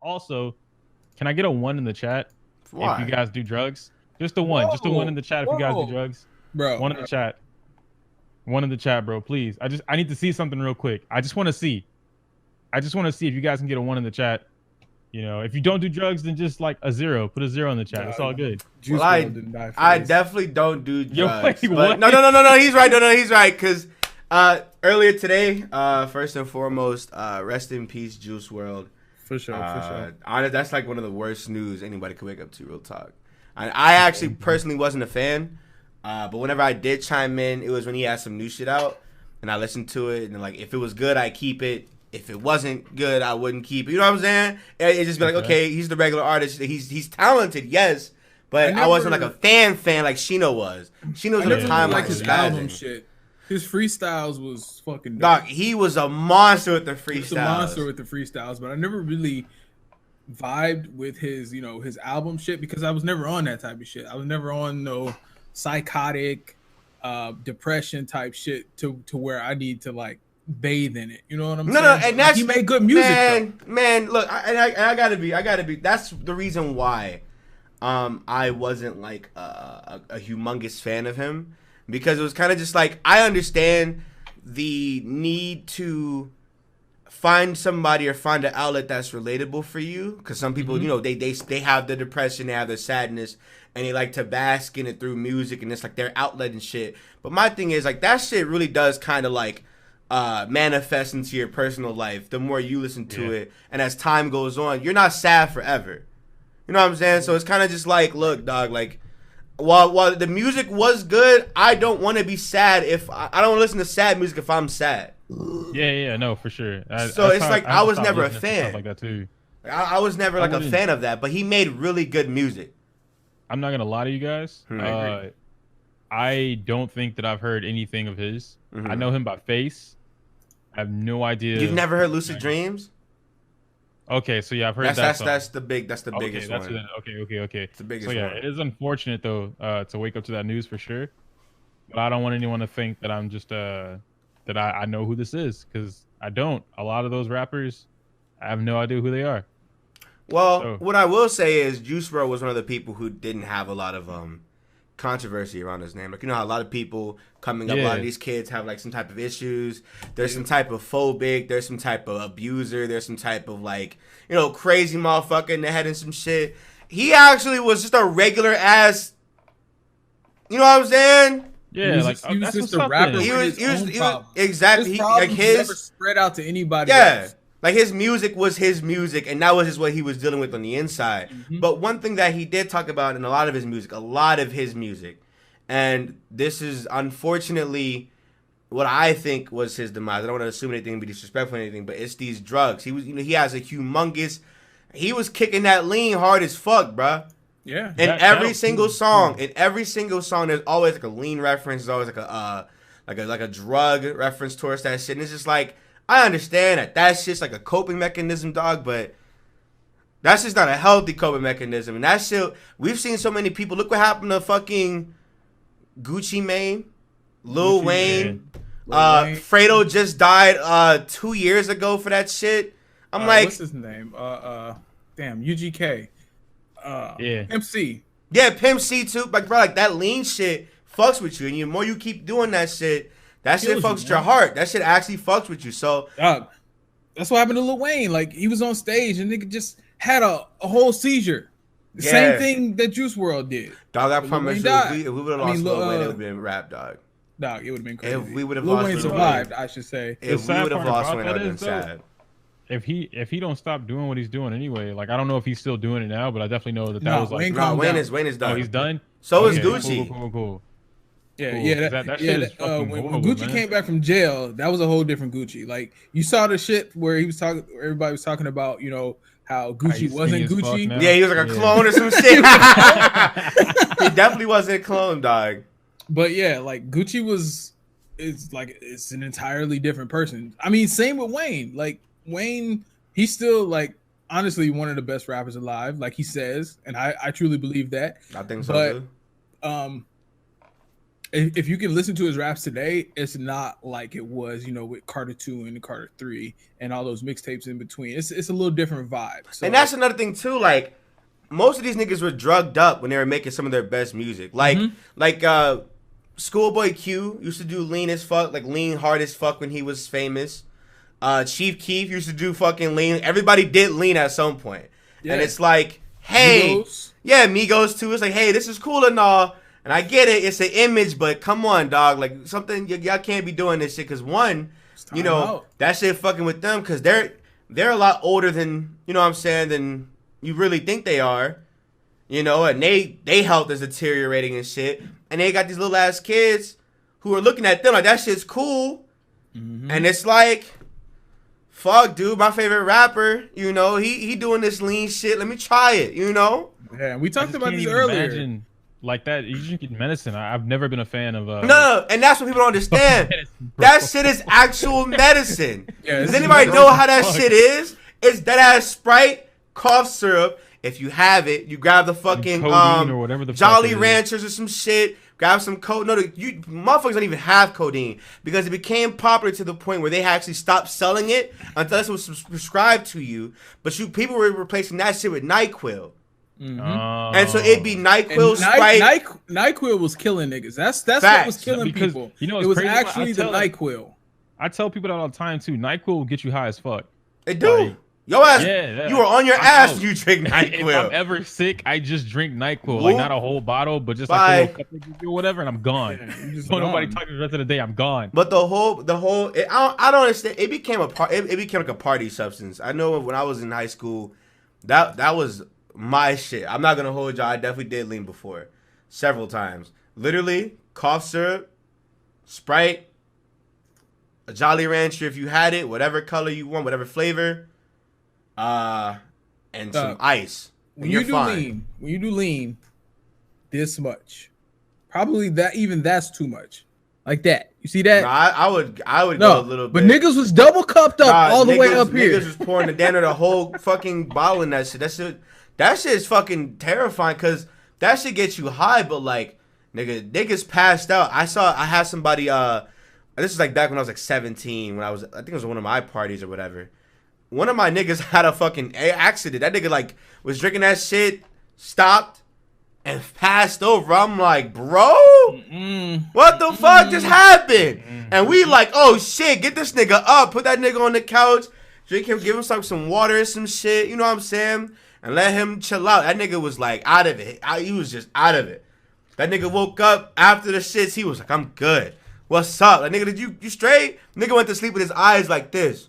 Also, can I get a 1 in the chat if you Why? guys do drugs? Just a 1. Just a 1 in the chat if you guys do drugs. Bro. 1 in the chat. 1 in the chat, bro. Please. I need to see something real quick. I just want to see. I just want to see if you guys can get a 1 in the chat. You know, if you don't do drugs, then just like a 0. Put a 0 in the chat. It's all good. Well, I definitely don't do drugs. Yo, wait, but what? No. He's right. No, he's right. Because earlier today, first and foremost, rest in peace, Juicewrld. For sure. That's like one of the worst news anybody could wake up to. Real talk. I actually personally wasn't a fan, but whenever I did chime in, it was when he had some new shit out, and I listened to it, and like if it was good, I keep it. If it wasn't good, I wouldn't keep it. You know what I'm saying? It just be like, okay, he's the regular artist. He's talented, yes, but I wasn't like a fan like Shino was. Shino's in a time like his album shit. His freestyles was fucking dope. Dog, he was a monster with the freestyles. He was a monster with the freestyles, but I never really vibed with his, his album shit because I was never on that type of shit. I was never on no psychotic, depression type shit to where I need to like bathe in it. You know what I'm saying? No, and that's he made good music. Man, look, I gotta be. That's the reason why, I wasn't like a humongous fan of him. Because it was kind of just like, I understand the need to find somebody or find an outlet that's relatable for you. Because some people, they have the depression, they have the sadness, and they like to bask in it through music, and it's like their outlet and shit. But my thing is, like, that shit really does kind of like manifest into your personal life the more you listen to it. And as time goes on, you're not sad forever. You know what I'm saying? So it's kind of just like, look, dog, like, While the music was good, I don't want to be sad if I don't listen to sad music if I'm sad. Yeah, no, for sure. I was never a fan. Like that too. I was never like a fan of that, but he made really good music. I'm not gonna lie to you guys. I don't think that I've heard anything of his. I know him by face. I have no idea. You've never heard Lucid Dreams? Okay, so yeah, I've heard that song. That's the biggest one. Okay. It's the biggest one. It is unfortunate though to wake up to that news for sure. But I don't want anyone to think that I'm just that I know who this is, because I don't. A lot of those rappers, I have no idea who they are. Well, what I will say is Juicewrld was one of the people who didn't have a lot of controversy around his name. Like, you know how a lot of people coming up, a lot of these kids have like some type of issues. There's some type of phobic, there's some type of abuser, there's some type of like, crazy motherfucker in the head and some shit. He actually was just a regular ass, you know what I'm saying? Yeah, he was just a rapper. He was exactly. His problems never spread out to anybody else. Like, his music was his music, and that was just what he was dealing with on the inside. But one thing that he did talk about in a lot of his music, and this is unfortunately what I think was his demise. I don't want to assume anything, be disrespectful or anything, but it's these drugs. He was, he has a humongous. He was kicking that lean hard as fuck, bruh. Yeah. In every single song, there's always like a lean reference. There's always like a drug reference towards that shit. And it's just like, I understand that shit's like a coping mechanism, dog, but that's just not a healthy coping mechanism. And that shit, we've seen so many people. Look what happened to fucking Gucci Mane, Lil Wayne. Fredo just died 2 years ago for that shit. I'm like, what's his name? UGK. Pimp C. Yeah, Pimp C too. Like, bro, like that lean shit fucks with you, and the more you keep doing that shit, that shit fucks with your heart. That shit actually fucks with you. So that's what happened to Lil Wayne. Like, he was on stage and nigga just had a whole seizure. Same thing that Juicewrld did. Dog, I promise you, if we would have lost Lil Wayne, it would have been rap, dog. Dog, it would have been crazy. If we would have Lil lost Wayne survived, I should say. If we would have lost Wayne, I would have been sad. If he don't stop doing what he's doing anyway, like, I don't know if he's still doing it now, but I definitely know that was like, Wayne is done. Oh, he's done. So is Gucci. Cool. Yeah. That shit is fucking when Gucci came back from jail, that was a whole different Gucci. Like, you saw the shit where everybody was talking about, how Gucci wasn't Gucci. Yeah, he was like a clone or some shit. He definitely wasn't a clone, dog. But yeah, like, Gucci it's an entirely different person. I mean, same with Wayne. Like, Wayne, he's still, like, honestly one of the best rappers alive, like he says, and I truly believe that. I think so too. if you can listen to his raps today, it's not like it was, with Carter 2 and Carter 3 and all those mixtapes in between. It's a little different vibe. So, and that's another thing too. Like most of these niggas were drugged up when they were making some of their best music. Like Schoolboy Q used to do lean as fuck, like lean hard as fuck when he was famous. Chief Keef used to do fucking lean. Everybody did lean at some point. Yeah. And it's like, hey, Migos too. It's like, hey, this is cool and all. And I get it, it's an image, but come on, dog. Like something y'all can't be doing this shit. Cause one, that shit fucking with them. Cause they're a lot older than what I'm saying than you really think they are. And they health is deteriorating and shit. And they got these little ass kids who are looking at them like that shit's cool. Mm-hmm. And it's like, fuck, dude, my favorite rapper. He doing this lean shit. Let me try it. Yeah, we talked about this earlier. Imagine. Like that, you drinking medicine. I've never been a fan of. No, and that's what people don't understand. That shit is actual medicine. Does anybody know how that shit is? It's that ass Sprite, cough syrup. If you have it, you grab the fucking or whatever the Jolly Ranchers or some shit. Grab some codeine. No, you motherfuckers don't even have codeine because it became popular to the point where they actually stopped selling it unless it was prescribed to you. But people were replacing that shit with NyQuil. Mm-hmm. And so it'd be NyQuil, Sprite. NyQuil was killing niggas. That's what was killing people. It was crazy. actually the NyQuil. I tell people that all the time too. NyQuil will get you high as fuck. It do. Yo ass, you were on your ass when you drink NyQuil. If I'm ever sick, I just drink NyQuil. Like not a whole bottle, but just like a little cup or whatever, and I'm gone. So nobody talking the rest of the day. I'm gone. But the whole, I don't understand. It became it became like a party substance. I know when I was in high school, that was my shit. I'm not gonna hold y'all. I definitely did lean before, several times. Literally, cough syrup, Sprite, a Jolly Rancher if you had it, whatever color you want, whatever flavor, and some ice. When you do lean, this much, probably that's too much. Like that. You see that? No, I would go a little bit. But niggas was double cupped up all the way up here. Niggas was pouring the whole fucking bottle in that shit. That shit is fucking terrifying because that shit gets you high, but like, niggas passed out. I had somebody, this is like back when I was like 17, I think it was one of my parties or whatever. One of my niggas had a fucking accident. That nigga like was drinking that shit, stopped, and passed over. I'm like, bro, what the fuck just happened? And we like, oh shit, get this nigga up, put that nigga on the couch, drink him, give him some water and some shit, you know what I'm saying? And let him chill out. That nigga was like out of it. He was just out of it. That nigga woke up after the shits. He was like, I'm good. What's up? Like, nigga, did you straight? Nigga went to sleep with his eyes like this.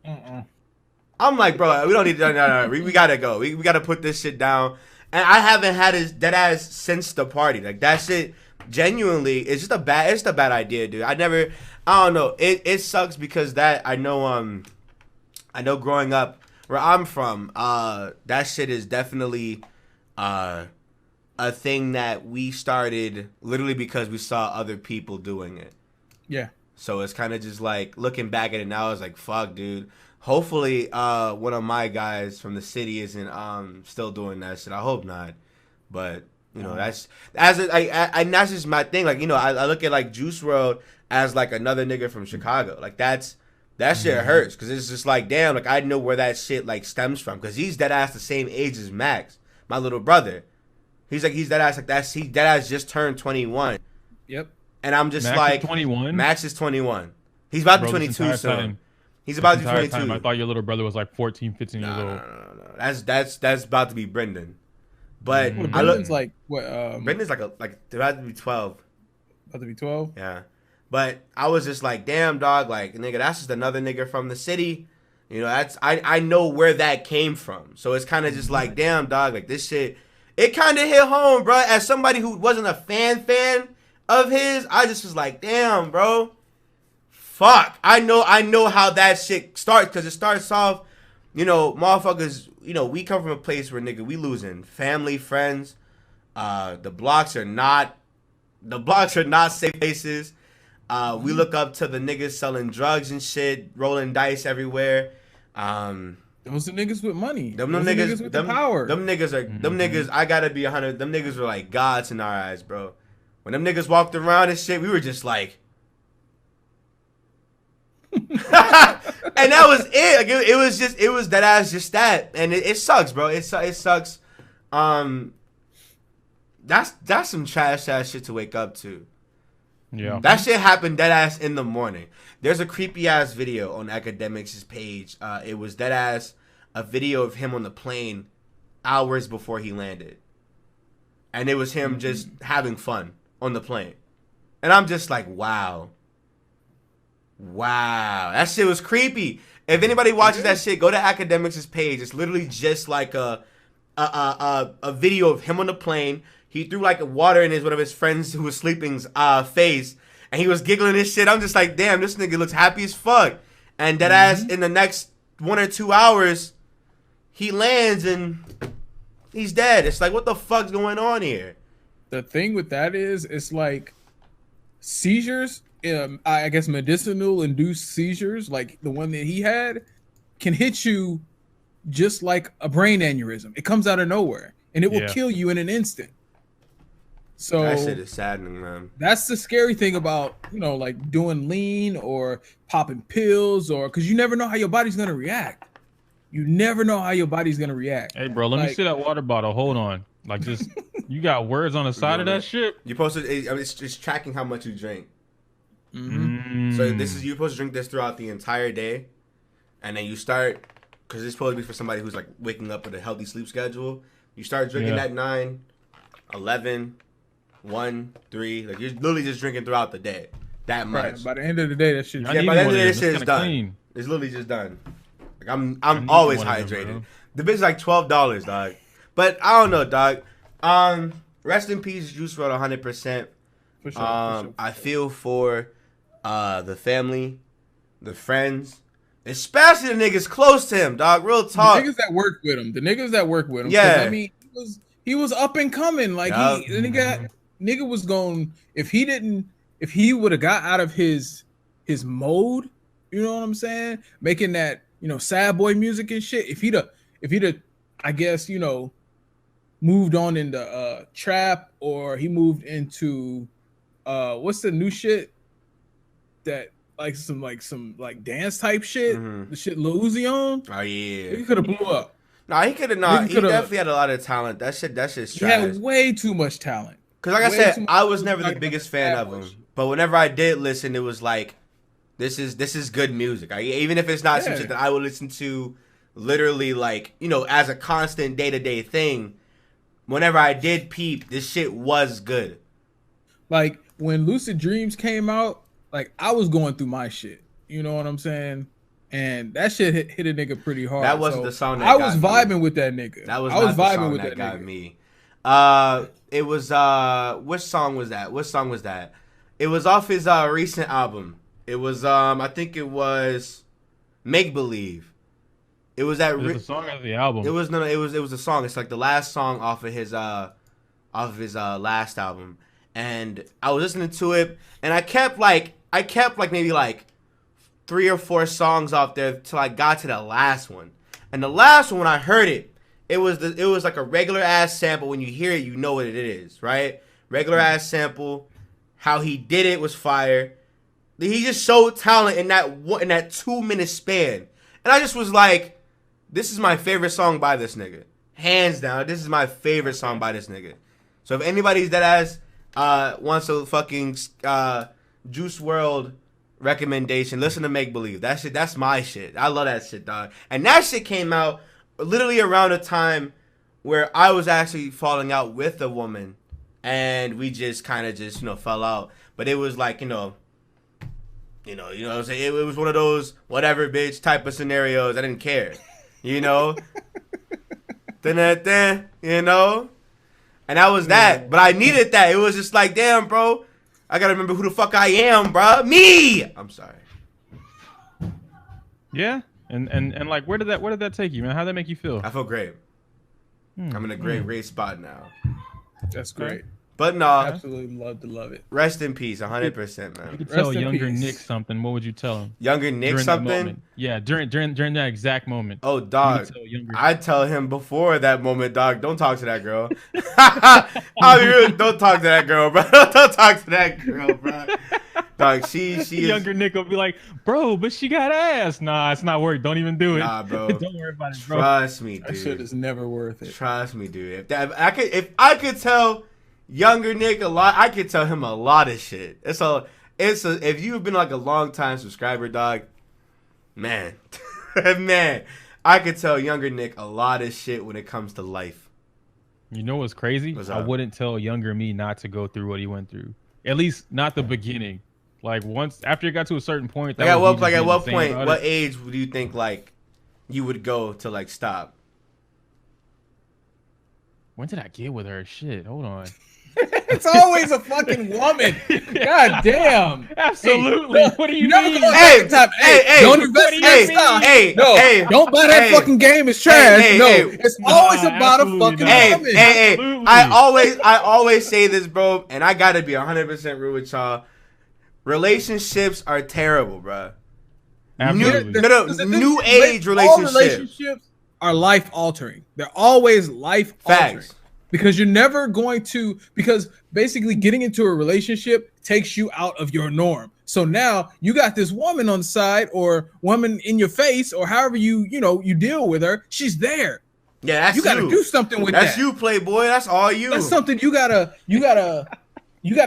I'm like, bro, we don't need to. No. We gotta go. We gotta put this shit down. And I haven't had that ass since the party. Like that shit, genuinely, it's a bad idea, dude. I don't know. It sucks because I know growing up where I'm from, that shit is definitely a thing that we started literally because we saw other people doing it. Yeah. So it's kind of just like looking back at it now, it's like, fuck, dude. Hopefully, one of my guys from the city isn't still doing that shit. I hope not. But that's just my thing. Like I look at like Juicewrld as like another nigga from Chicago. Like that shit hurts because it's just like, damn, like I know where that shit like stems from because he's dead ass the same age as Max, my little brother. He's dead ass like that. He dead ass just turned 21. Yep. And I'm just Max like, is 21. Max is 21. He's about to be 22 soon. He's about to be 22. Time, I thought your little brother was like 14, 15 years old. No. That's about to be Brendan. But Brendan's like what? Brendan's like they're about to be 12. About to be 12. Yeah. But I was just like, damn, dog, like, nigga, that's just another nigga from the city. I know where that came from. So it's kind of just like, damn, dog, like, this shit, it kind of hit home, bro. As somebody who wasn't a fan of his, I just was like, damn, bro. Fuck. I know how that shit starts, because it starts off, motherfuckers, we come from a place where, nigga, we losing family, friends. The blocks are not safe places. We look up to the niggas selling drugs and shit, rolling dice everywhere. Those are niggas with money. Them niggas with the power. Them niggas are them niggas. I gotta be 100. Them niggas were like gods in our eyes, bro. When them niggas walked around and shit, we were just like, and that was it. Like it was that ass just that, and it sucks, bro. It sucks. That's some trash ass shit to wake up to. Yeah, that shit happened dead ass in the morning. There's a creepy ass video on Academics' page. It was dead ass a video of him on the plane hours before he landed, and it was him just having fun on the plane, and I'm just like, wow, that shit was creepy. If anybody watches that shit, go to Academics' page. It's literally just like a video of him on the plane. He threw like water in one of his friends who was sleeping's face, and he was giggling this shit. I'm just like, damn, this nigga looks happy as fuck. And that ass in the next 1 or 2 hours, he lands and he's dead. It's like, what the fuck's going on here? The thing with that is, it's like seizures. I guess medicinal induced seizures, like the one that he had, can hit you just like a brain aneurysm. It comes out of nowhere and it will kill you in an instant. So that shit is saddening, man. That's the scary thing about, like doing lean or popping pills, or because you never know how your body's gonna react. You never know how your body's gonna react. Hey, bro, let me see that water bottle. Hold on. Like, just you got words on the side of that shit. You posted. It's tracking how much you drink. Mm-hmm. So you're supposed to drink this throughout the entire day, and then you start, because it's supposed to be for somebody who's like waking up with a healthy sleep schedule. You start drinking at 9, 11, 1, 3. Like, you're literally just drinking throughout the day. That much. Right. By the end of the day, that shit. Yeah, by the end of the day, this shit is done. Clean. It's literally just done. Like, I'm always hydrated. The bitch is like $12, dog. But I don't know, dog. Rest in peace, Juicewrld, 100%. For sure. I feel for the family, the friends, especially the niggas close to him, dog. Real talk. The niggas that work with him. Yeah. I mean, he was up and coming. Like, nigga was going, if he would have got out of his mode, you know what I'm saying? Making that, sad boy music and shit. If he'd have, I guess, moved on into trap, or he moved into what's the new shit that some dance type shit, the shit Lil Uzi on. Oh yeah, he could have blew up. No, he could have not. He definitely had a lot of talent. That shit's trash. He had way too much talent. Because like I said, I was never the biggest fan of him. But whenever I did listen, it was like, this is good music. Even if it's not some shit that I would listen to literally, like, as a constant day-to-day thing, whenever I did peep, this shit was good. Like, when Lucid Dreams came out, like, I was going through my shit. You know what I'm saying? And that shit hit a nigga pretty hard. That wasn't the song that I was vibing with that nigga. That was not the song that got me. It was which song was that? It was off his recent album. It was I think it was Make Believe. It was that the song of the album. It was a song. It's like the last song off of his last album. And I was listening to it, and I kept maybe like 3 or 4 songs off there till I got to the last one. And the last one, when I heard it, it was like a regular ass sample. When you hear it, you know what it is, right? Regular ass sample. How he did it was fire. He just showed talent in that 2-minute span. And I just was like, this is my favorite song by this nigga. Hands down, this is my favorite song by this nigga. So if anybody's that ass wants a fucking Juicewrld recommendation, listen to Make Believe. That shit, that's my shit. I love that shit, dog. And that shit came out literally around a time where I was actually falling out with a woman, and we just kind of fell out. But it was like, what I'm saying? It was one of those whatever bitch type of scenarios. I didn't care, And that was that. But I needed that. It was just like, damn, bro. I gotta remember who the fuck I am, bro. Me. I'm sorry. Yeah, and like, where did that take you, man? How did that make you feel? I feel great. I'm in a great spot now. That's great. But no, Absolutely love it. rest in peace, 100%, You man. could tell Rest in younger peace. Nick something. What would you tell him? Younger Nick During that something? moment. Yeah, during that exact moment. Oh, You could dog. tell younger. I'd tell him before that moment, dog, don't talk to that girl. I'll be real, don't talk to that girl, bro. Don't talk to that girl, bro. Dog, she is... Younger Nick will be like, bro, but she got ass. Nah, it's not worth. Don't even do it. Nah, bro. Don't worry about it, bro. Trust me, That shit dude. is never worth it. Trust me, dude. If I could tell younger Nick a lot, I could tell him a lot of shit. If you've been like a long time subscriber, dog, man, man, I could tell younger Nick a lot of shit when it comes to life. You know what's crazy? What's I up? wouldn't tell younger me not to go through what he went through. At least not the beginning. Like once after it got to a certain point. Like at what insane point, about what it. age do you think like you would go to like stop? When did I get with her? Shit, hold on. It's always a fucking woman. God damn. Absolutely. Hey, What do you never mean? go Hey, back in time. hey, Don't hey, invest what in do you that mean? stuff. Hey, No, hey, don't buy that hey, fucking game. It's trash. hey, no, hey. it's always about a absolutely fucking not. Hey, woman. hey, Absolutely. I always say this, bro, and I gotta be 100% real with y'all. Relationships are terrible, bro. Absolutely. New age All relationships. relationships are life altering. They're always life altering. Facts. Because you're never going to, because basically getting into a relationship takes you out of your norm. So now you got this woman on the side or woman in your face or however you deal with her. She's there. Yeah, that's You got to do something with That's that. you, Playboy. That's all you. That's something you gotta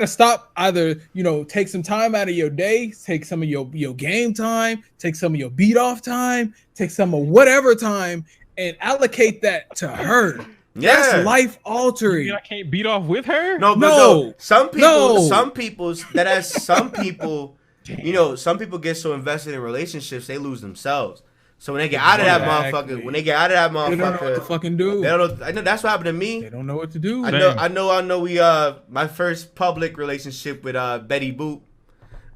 stop. Either take some time out of your day, take some of your game time, take some of your beat off time, take some of whatever time, and allocate that to her. Yeah. That's life You altering. mean I can't beat off with her? No, but No. some people, No. some people some people get so invested in relationships they lose themselves. So when they get out of that Exactly. motherfucker, They don't know what to fucking do. they don't know. I know that's what happened to me. They don't know what to do. I know. We my first public relationship with Betty Boop.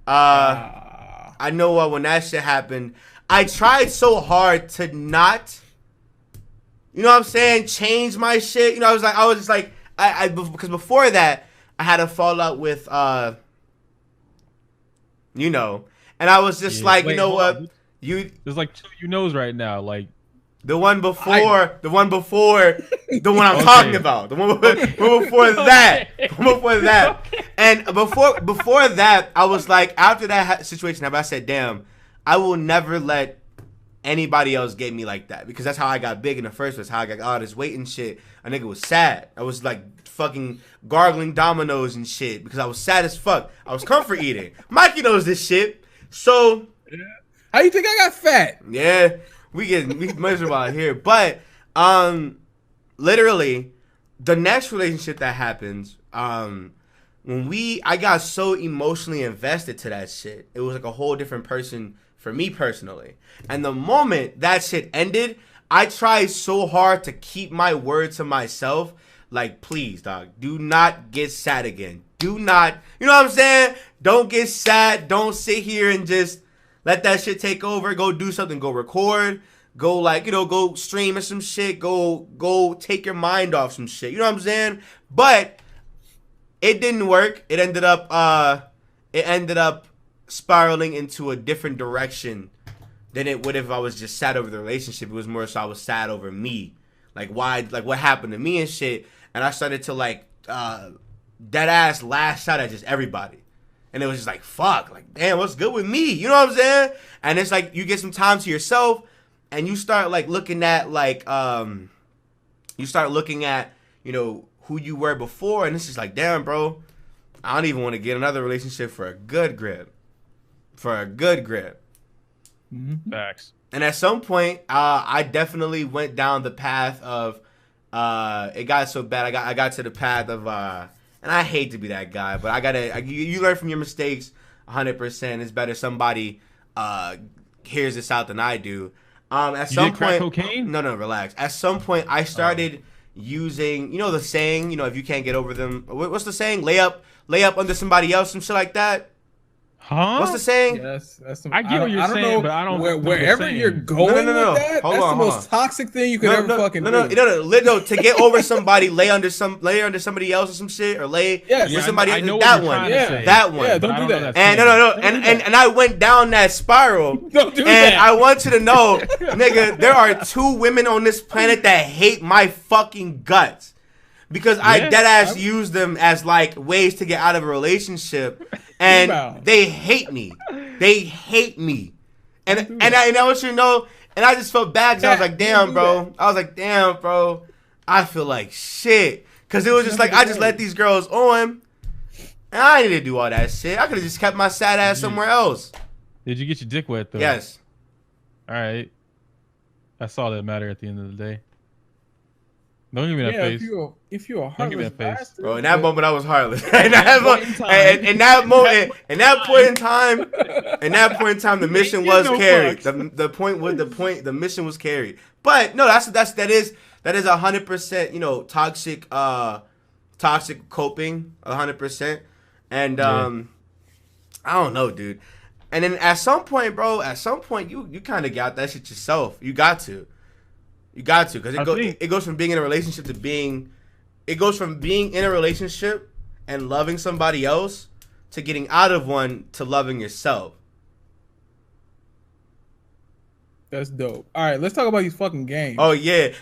I know when that shit happened, I tried so hard to not, you know what I'm saying, change my shit. You know, I was just like, because before that, I had a fallout with, and I was just like, Wait, you know hold what, on. you. There's like two you knows right now. Like The one before the one I'm Okay. talking about. The one before that. The one before that. And before that, I was like, after that situation happened, I said, damn, I will never let anybody else get me like that. Because that's how I got big in the first place. How I got all this weight and shit. A nigga was sad. I was like fucking gargling dominoes and shit. Because I was sad as fuck. I was comfort eating. Mikey knows this shit. So How you think I got fat? yeah, we miserable out here. But literally, the next relationship that happens, when I got so emotionally invested to that shit, it was like a whole different person for me personally. And the moment that shit ended, I tried so hard to keep my word to myself. Like, please, dog, do not get sad again. Do not, you know what I'm saying? Don't get sad. Don't sit here and just let that shit take over. Go do something. Go record. Go go stream or some shit. Go take your mind off some shit. You know what I'm saying? But it didn't work. It ended up spiraling into a different direction than it would if I was just sad over the relationship. It was more so I was sad over me. Like why, like what happened to me and shit. And I started to dead ass lash out at just everybody. And it was just like, fuck, like, damn, what's good with me? You know what I'm saying? And it's like, you get some time to yourself and you start looking at who you were before. And it's just like, damn, bro, I don't even want to get another relationship for a good grip. facts. And at some point, I definitely went down the path of, it got so bad. I got to the path of, and I hate to be that guy, but you learn from your mistakes 100%. It's better somebody hears this out than I do. At some did crack point, cocaine? No, relax. At some point, I started using, the saying, if you can't get over them, what's the saying? Lay up under somebody else, some shit like that. Huh? What's the saying? Yes, that's I get what you're saying, but I don't know what wherever saying. you're going No. with that. Hold That's on, the hold most toxic thing you could ever fucking do. No. To get over somebody, lay under somebody else or some shit, or lay with somebody. I know that what one. you're trying to say. That one. Yeah, don't do that. And and I went down that spiral. Don't do and that. I want you to know, nigga, there are 2 women on this planet that hate my fucking guts. Because I deadass use them as like ways to get out of a relationship, and they hate me. They hate me, and I want you to know. And I just felt bad because I was like, damn, bro. I feel like shit because it was just like I just let these girls on, and I didn't do all that shit. I could have just kept my sad ass somewhere else. Did you get your dick wet though? Yes. All right. That's all that matter at the end of the day. Don't give me that face. If you're a heartless bastard, bro, in that moment I was heartless. in that point in time, the mission was carried. The mission was carried. But no, that is 100%, toxic coping, 100%. And I don't know, dude. And then at some point, you kind of got that shit yourself. You got to. Because it goes from being in a relationship to being in a relationship and loving somebody else to getting out of one to loving yourself. That's dope. All right, let's talk about these fucking games. Oh yeah.